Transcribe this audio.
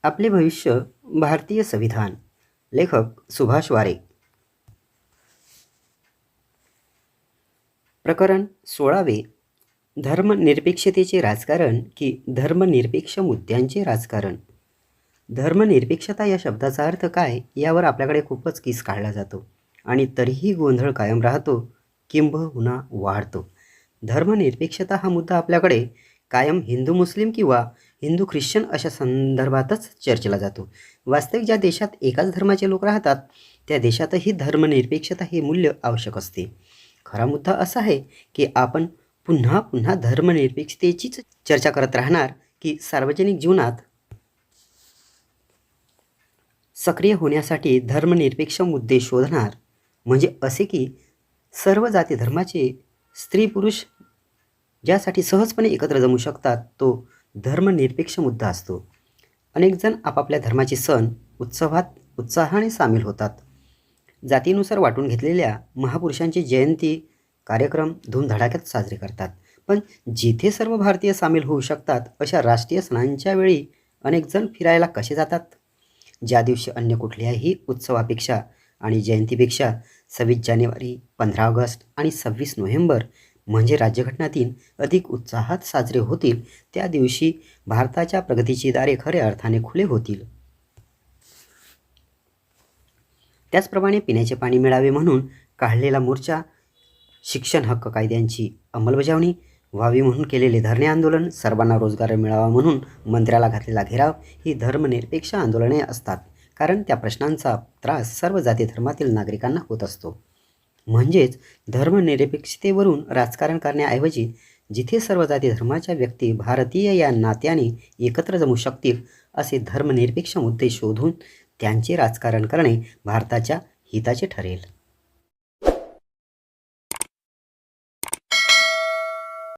आपले भविष्य भारतीय संविधान. लेखक सुभाष वारे. प्रकरण 16वे. धर्मनिरपेक्षतेचे राजकारण की धर्मनिरपेक्ष मुद्द्यांचे राजकारण. धर्मनिरपेक्षता या शब्दाचा अर्थ काय यावर आपल्याकडे खूपच किस काढला जातो आणि तरीही गोंधळ कायम राहतो, किंबहुना वाढतो. धर्मनिरपेक्षता हा मुद्दा आपल्याकडे कायम हिंदू मुस्लिम किंवा हिंदू ख्रिश्चन अशा संदर्भातच चर्चेला जातो. वास्तविक ज्या देशात एकाच धर्माचे लोक राहतात त्या देशातही धर्मनिरपेक्षता हे मूल्य आवश्यक असते. खरा मुद्दा असा आहे की आपण पुन्हा पुन्हा धर्मनिरपेक्षतेचीच चर्चा करत राहणार की सार्वजनिक जीवनात सक्रिय होण्यासाठी धर्मनिरपेक्ष मुद्दे शोधणार. म्हणजे असे की सर्व जाती धर्माचे स्त्री पुरुष ज्यासाठी सहजपणे एकत्र जमू शकतात तो धर्मनिरपेक्ष मुद्दा असतो. अनेक जण आपापल्या धर्माचे सण उत्सवात उत्साहाने सामील होतात. जातीनुसार वाटून घेतलेल्या महापुरुषांची जयंती कार्यक्रम धूमधडाक्यात साजरे करतात. पण जिथे सर्व भारतीय सामील होऊ शकतात अशा राष्ट्रीय सणांच्या वेळी अनेक जण फिरायला कसे जातात? ज्या दिवशी अन्य कुठल्याही उत्सवापेक्षा आणि जयंतीपेक्षा 26 जानेवारी, 15 ऑगस्ट आणि 26 नोव्हेंबर म्हणजे राज्यघटना दिन अधिक उत्साहात साजरे होतील, त्या दिवशी भारताच्या प्रगतीची दारे खऱ्या अर्थाने खुले होतील. त्याचप्रमाणे पिण्याचे पाणी मिळावे म्हणून काढलेला मोर्चा, शिक्षण हक्क कायद्यांची अंमलबजावणी व्हावी म्हणून केलेले धरणे आंदोलन, सर्वांना रोजगार मिळावा म्हणून मंत्र्याला घातलेला घेराव ही धर्मनिरपेक्ष आंदोलने असतात. कारण त्या प्रश्नांचा त्रास सर्व जाती धर्मातील नागरिकांना होत असतो. म्हणजेच धर्मनिरपेक्षतेवरून राजकारण करण्याऐवजी जिथे सर्व जाती धर्माच्या व्यक्ती भारतीय या नात्याने एकत्र जमू शकतील असे धर्मनिरपेक्ष मुद्दे शोधून त्यांचे राजकारण करणे भारताच्या हिताचे ठरेल.